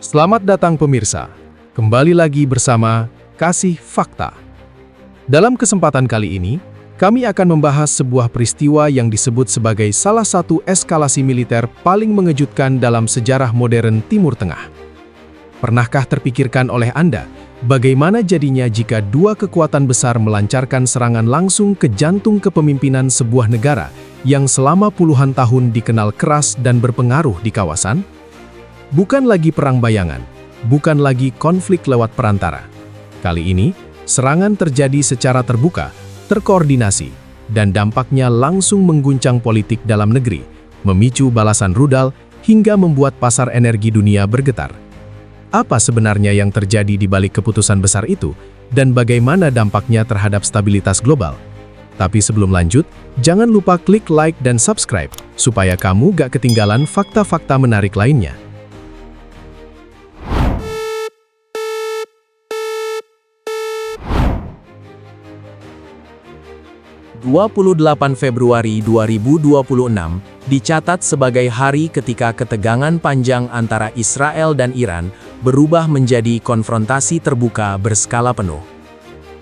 Selamat datang pemirsa, kembali lagi bersama Kasih Fakta. Dalam kesempatan kali ini, kami akan membahas sebuah peristiwa yang disebut sebagai salah satu eskalasi militer paling mengejutkan dalam sejarah modern Timur Tengah. Pernahkah terpikirkan oleh Anda, bagaimana jadinya jika dua kekuatan besar melancarkan serangan langsung ke jantung kepemimpinan sebuah negara yang selama puluhan tahun dikenal keras dan berpengaruh di kawasan? Bukan lagi perang bayangan, bukan lagi konflik lewat perantara. Kali ini, serangan terjadi secara terbuka, terkoordinasi, dan dampaknya langsung mengguncang politik dalam negeri, memicu balasan rudal hingga membuat pasar energi dunia bergetar. Apa sebenarnya yang terjadi di balik keputusan besar itu, dan bagaimana dampaknya terhadap stabilitas global? Tapi sebelum lanjut, jangan lupa klik like dan subscribe, supaya kamu gak ketinggalan fakta-fakta menarik lainnya. 28 Februari 2026 dicatat sebagai hari ketika ketegangan panjang antara Israel dan Iran berubah menjadi konfrontasi terbuka berskala penuh.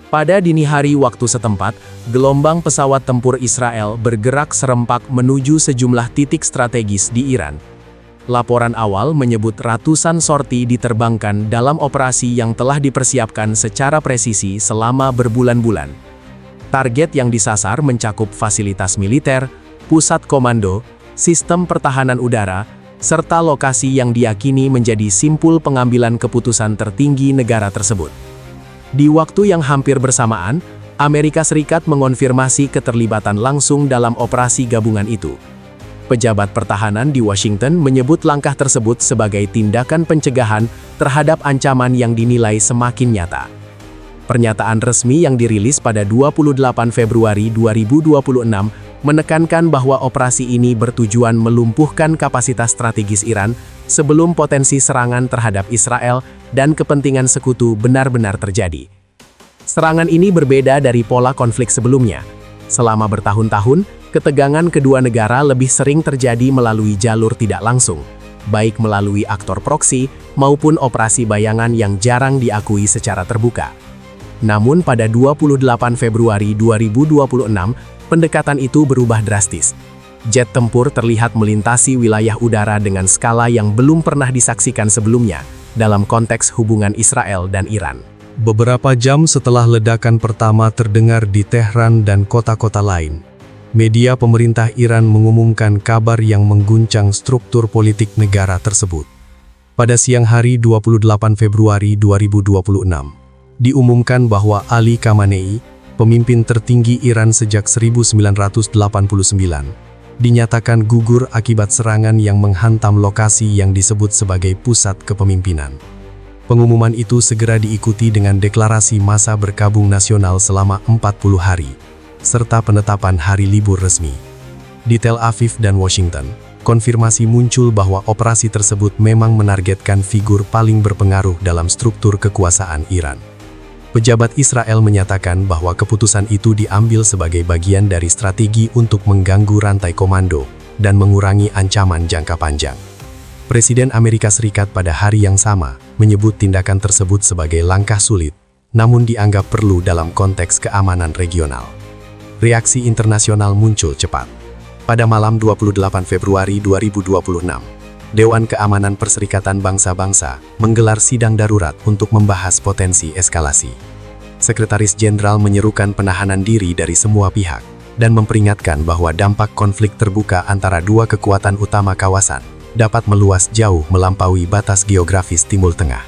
Pada dini hari waktu setempat, gelombang pesawat tempur Israel bergerak serempak menuju sejumlah titik strategis di Iran. Laporan awal menyebut ratusan sorti diterbangkan dalam operasi yang telah dipersiapkan secara presisi selama berbulan-bulan. Target yang disasar mencakup fasilitas militer, pusat komando, sistem pertahanan udara, serta lokasi yang diyakini menjadi simpul pengambilan keputusan tertinggi negara tersebut. Di waktu yang hampir bersamaan, Amerika Serikat mengonfirmasi keterlibatan langsung dalam operasi gabungan itu. Pejabat pertahanan di Washington menyebut langkah tersebut sebagai tindakan pencegahan terhadap ancaman yang dinilai semakin nyata. Pernyataan resmi yang dirilis pada 28 Februari 2026 menekankan bahwa operasi ini bertujuan melumpuhkan kapasitas strategis Iran sebelum potensi serangan terhadap Israel dan kepentingan sekutu benar-benar terjadi. Serangan ini berbeda dari pola konflik sebelumnya. Selama bertahun-tahun, ketegangan kedua negara lebih sering terjadi melalui jalur tidak langsung, baik melalui aktor proksi maupun operasi bayangan yang jarang diakui secara terbuka. Namun pada 28 Februari 2026, pendekatan itu berubah drastis. Jet tempur terlihat melintasi wilayah udara dengan skala yang belum pernah disaksikan sebelumnya dalam konteks hubungan Israel dan Iran. Beberapa jam setelah ledakan pertama terdengar di Tehran dan kota-kota lain, media pemerintah Iran mengumumkan kabar yang mengguncang struktur politik negara tersebut. Pada siang hari 28 Februari 2026, diumumkan bahwa Ali Khamenei, pemimpin tertinggi Iran sejak 1989, dinyatakan gugur akibat serangan yang menghantam lokasi yang disebut sebagai pusat kepemimpinan. Pengumuman itu segera diikuti dengan deklarasi masa berkabung nasional selama 40 hari, serta penetapan hari libur resmi. Di Tel Aviv dan Washington, konfirmasi muncul bahwa operasi tersebut memang menargetkan figur paling berpengaruh dalam struktur kekuasaan Iran. Pejabat Israel menyatakan bahwa keputusan itu diambil sebagai bagian dari strategi untuk mengganggu rantai komando dan mengurangi ancaman jangka panjang. Presiden Amerika Serikat pada hari yang sama menyebut tindakan tersebut sebagai langkah sulit, namun dianggap perlu dalam konteks keamanan regional. Reaksi internasional muncul cepat. Pada malam 28 Februari 2026, Dewan Keamanan Perserikatan Bangsa-Bangsa menggelar sidang darurat untuk membahas potensi eskalasi. Sekretaris Jenderal menyerukan penahanan diri dari semua pihak dan memperingatkan bahwa dampak konflik terbuka antara dua kekuatan utama kawasan dapat meluas jauh melampaui batas geografis Timur Tengah.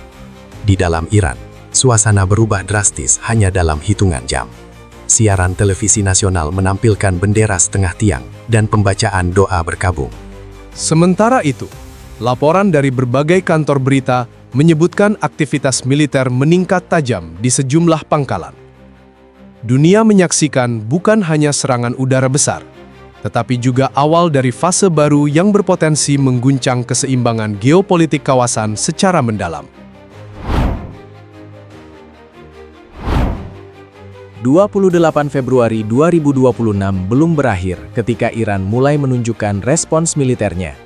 Di dalam Iran, suasana berubah drastis hanya dalam hitungan jam. Siaran televisi nasional menampilkan bendera setengah tiang dan pembacaan doa berkabung. Sementara itu, laporan dari berbagai kantor berita menyebutkan aktivitas militer meningkat tajam di sejumlah pangkalan. Dunia menyaksikan bukan hanya serangan udara besar, tetapi juga awal dari fase baru yang berpotensi mengguncang keseimbangan geopolitik kawasan secara mendalam. 28 Februari 2026 belum berakhir ketika Iran mulai menunjukkan respons militernya.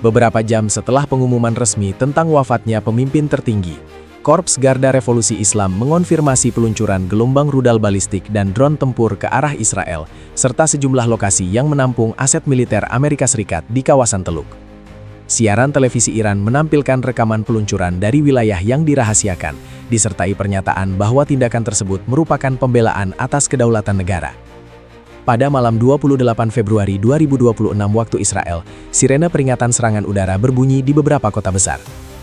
Beberapa jam setelah pengumuman resmi tentang wafatnya pemimpin tertinggi, Korps Garda Revolusi Islam mengonfirmasi peluncuran gelombang rudal balistik dan drone tempur ke arah Israel, serta sejumlah lokasi yang menampung aset militer Amerika Serikat di kawasan Teluk. Siaran televisi Iran menampilkan rekaman peluncuran dari wilayah yang dirahasiakan, disertai pernyataan bahwa tindakan tersebut merupakan pembelaan atas kedaulatan negara. Pada malam 28 Februari 2026 waktu Israel, sirene peringatan serangan udara berbunyi di beberapa kota besar.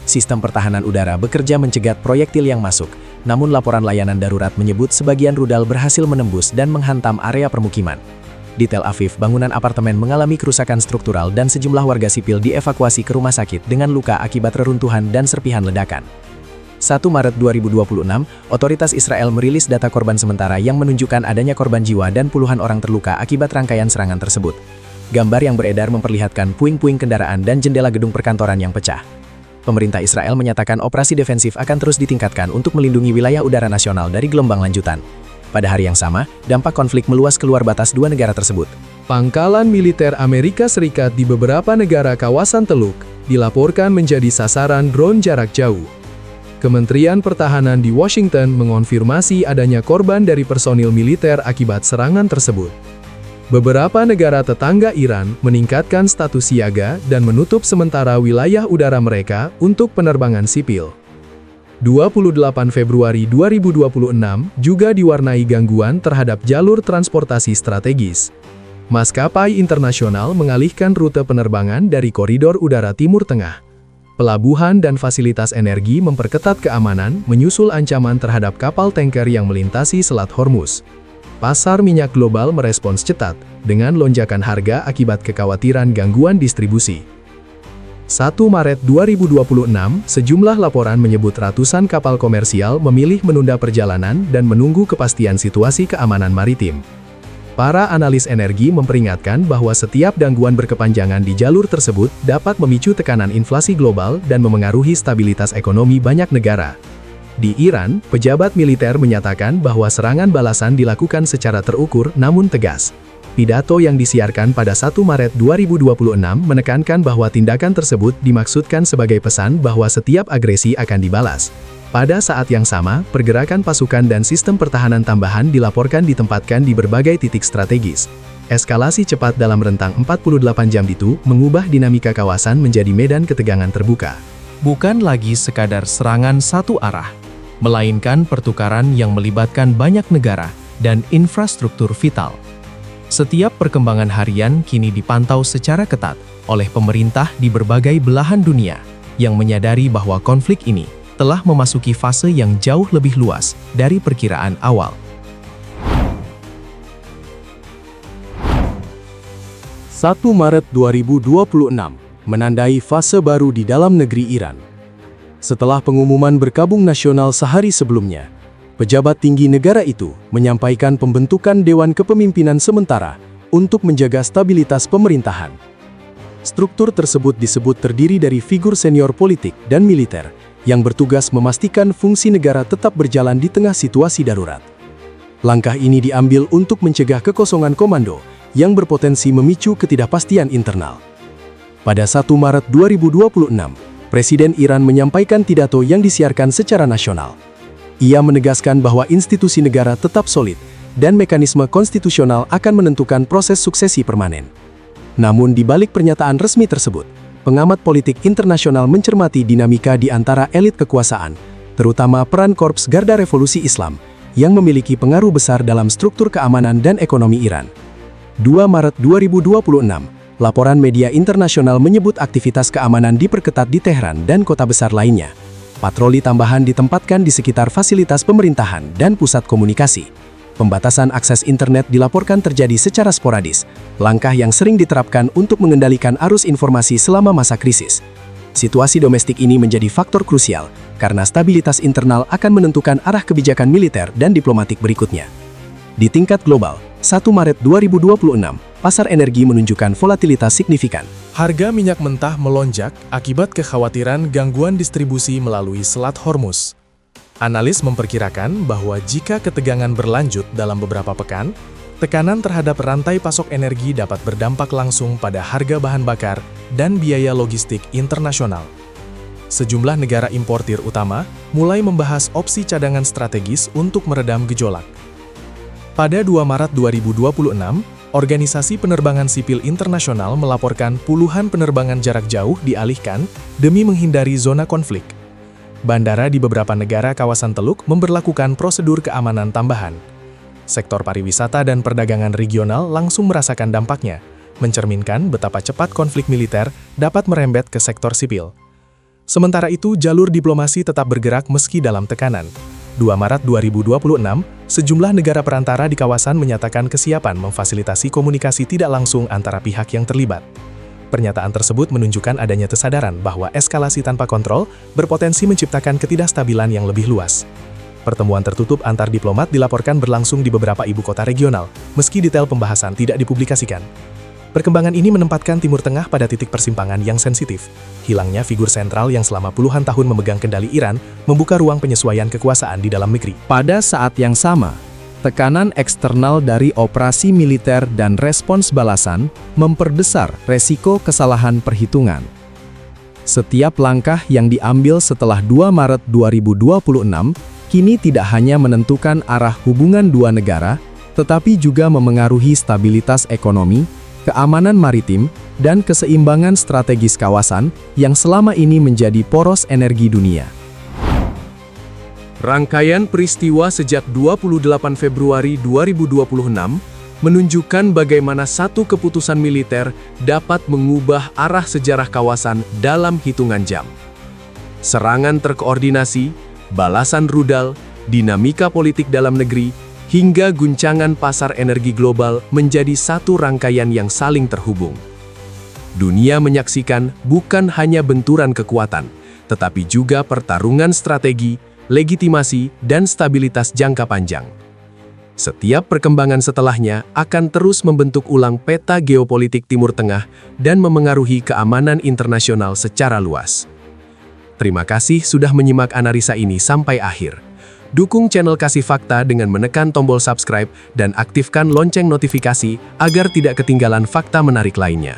Sistem pertahanan udara bekerja mencegat proyektil yang masuk, namun laporan layanan darurat menyebut sebagian rudal berhasil menembus dan menghantam area permukiman. Di Tel Aviv, bangunan apartemen mengalami kerusakan struktural dan sejumlah warga sipil dievakuasi ke rumah sakit dengan luka akibat reruntuhan dan serpihan ledakan. 1 Maret 2026, otoritas Israel merilis data korban sementara yang menunjukkan adanya korban jiwa dan puluhan orang terluka akibat rangkaian serangan tersebut. Gambar yang beredar memperlihatkan puing-puing kendaraan dan jendela gedung perkantoran yang pecah. Pemerintah Israel menyatakan operasi defensif akan terus ditingkatkan untuk melindungi wilayah udara nasional dari gelombang lanjutan. Pada hari yang sama, dampak konflik meluas keluar batas dua negara tersebut. Pangkalan militer Amerika Serikat di beberapa negara kawasan Teluk dilaporkan menjadi sasaran drone jarak jauh. Kementerian Pertahanan di Washington mengonfirmasi adanya korban dari personil militer akibat serangan tersebut. Beberapa negara tetangga Iran meningkatkan status siaga dan menutup sementara wilayah udara mereka untuk penerbangan sipil. 28 Februari 2026 juga diwarnai gangguan terhadap jalur transportasi strategis. Maskapai internasional mengalihkan rute penerbangan dari koridor udara Timur Tengah. Pelabuhan dan fasilitas energi memperketat keamanan menyusul ancaman terhadap kapal tanker yang melintasi Selat Hormuz. Pasar minyak global merespons cepat dengan lonjakan harga akibat kekhawatiran gangguan distribusi. 1 Maret 2026, sejumlah laporan menyebut ratusan kapal komersial memilih menunda perjalanan dan menunggu kepastian situasi keamanan maritim. Para analis energi memperingatkan bahwa setiap gangguan berkepanjangan di jalur tersebut dapat memicu tekanan inflasi global dan memengaruhi stabilitas ekonomi banyak negara. Di Iran, pejabat militer menyatakan bahwa serangan balasan dilakukan secara terukur namun tegas. Pidato yang disiarkan pada 1 Maret 2026 menekankan bahwa tindakan tersebut dimaksudkan sebagai pesan bahwa setiap agresi akan dibalas. Pada saat yang sama, pergerakan pasukan dan sistem pertahanan tambahan dilaporkan ditempatkan di berbagai titik strategis. Eskalasi cepat dalam rentang 48 jam itu mengubah dinamika kawasan menjadi medan ketegangan terbuka. Bukan lagi sekadar serangan satu arah, melainkan pertukaran yang melibatkan banyak negara dan infrastruktur vital. Setiap perkembangan harian kini dipantau secara ketat oleh pemerintah di berbagai belahan dunia yang menyadari bahwa konflik ini telah memasuki fase yang jauh lebih luas dari perkiraan awal. 1 Maret 2026 menandai fase baru di dalam negeri Iran. Setelah pengumuman berkabung nasional sehari sebelumnya, pejabat tinggi negara itu menyampaikan pembentukan Dewan Kepemimpinan Sementara untuk menjaga stabilitas pemerintahan. Struktur tersebut disebut terdiri dari figur senior politik dan militer yang bertugas memastikan fungsi negara tetap berjalan di tengah situasi darurat. Langkah ini diambil untuk mencegah kekosongan komando yang berpotensi memicu ketidakpastian internal. Pada 1 Maret 2026, Presiden Iran menyampaikan pidato yang disiarkan secara nasional. Ia menegaskan bahwa institusi negara tetap solid dan mekanisme konstitusional akan menentukan proses suksesi permanen. Namun di balik pernyataan resmi tersebut, pengamat politik internasional mencermati dinamika di antara elit kekuasaan, terutama peran Korps Garda Revolusi Islam, yang memiliki pengaruh besar dalam struktur keamanan dan ekonomi Iran. 2 Maret 2026, laporan media internasional menyebut aktivitas keamanan diperketat di Teheran dan kota besar lainnya. Patroli tambahan ditempatkan di sekitar fasilitas pemerintahan dan pusat komunikasi. Pembatasan akses internet dilaporkan terjadi secara sporadis, langkah yang sering diterapkan untuk mengendalikan arus informasi selama masa krisis. Situasi domestik ini menjadi faktor krusial, karena stabilitas internal akan menentukan arah kebijakan militer dan diplomatik berikutnya. Di tingkat global, 1 Maret 2026, pasar energi menunjukkan volatilitas signifikan. Harga minyak mentah melonjak akibat kekhawatiran gangguan distribusi melalui Selat Hormuz. Analis memperkirakan bahwa jika ketegangan berlanjut dalam beberapa pekan, Tekanan terhadap rantai pasok energi dapat berdampak langsung pada harga bahan bakar dan biaya logistik internasional. Sejumlah negara importir utama mulai membahas opsi cadangan strategis untuk meredam gejolak. Pada 2 Maret 2026, Organisasi Penerbangan Sipil Internasional melaporkan puluhan penerbangan jarak jauh dialihkan demi menghindari zona konflik. Bandara di beberapa negara kawasan Teluk memberlakukan prosedur keamanan tambahan. Sektor pariwisata dan perdagangan regional langsung merasakan dampaknya, mencerminkan betapa cepat konflik militer dapat merembet ke sektor sipil. Sementara itu, jalur diplomasi tetap bergerak meski dalam tekanan. 2 Maret 2026, sejumlah negara perantara di kawasan menyatakan kesiapan memfasilitasi komunikasi tidak langsung antara pihak yang terlibat. Pernyataan tersebut menunjukkan adanya kesadaran bahwa eskalasi tanpa kontrol berpotensi menciptakan ketidakstabilan yang lebih luas. Pertemuan tertutup antar diplomat dilaporkan berlangsung di beberapa ibu kota regional, meski detail pembahasan tidak dipublikasikan. Perkembangan ini menempatkan Timur Tengah pada titik persimpangan yang sensitif. Hilangnya figur sentral yang selama puluhan tahun memegang kendali Iran membuka ruang penyesuaian kekuasaan di dalam negeri. Pada saat yang sama, tekanan eksternal dari operasi militer dan respons balasan memperbesar resiko kesalahan perhitungan. Setiap langkah yang diambil setelah 2 Maret 2026 kini tidak hanya menentukan arah hubungan dua negara, tetapi juga memengaruhi stabilitas ekonomi, keamanan maritim, dan keseimbangan strategis kawasan yang selama ini menjadi poros energi dunia. Rangkaian peristiwa sejak 28 Februari 2026 menunjukkan bagaimana satu keputusan militer dapat mengubah arah sejarah kawasan dalam hitungan jam. Serangan terkoordinasi, balasan rudal, dinamika politik dalam negeri, hingga guncangan pasar energi global menjadi satu rangkaian yang saling terhubung. Dunia menyaksikan bukan hanya benturan kekuatan, tetapi juga pertarungan strategi, legitimasi, dan stabilitas jangka panjang. Setiap perkembangan setelahnya akan terus membentuk ulang peta geopolitik Timur Tengah dan memengaruhi keamanan internasional secara luas. Terima kasih sudah menyimak analisa ini sampai akhir. Dukung channel Kasih Fakta dengan menekan tombol subscribe dan aktifkan lonceng notifikasi agar tidak ketinggalan fakta menarik lainnya.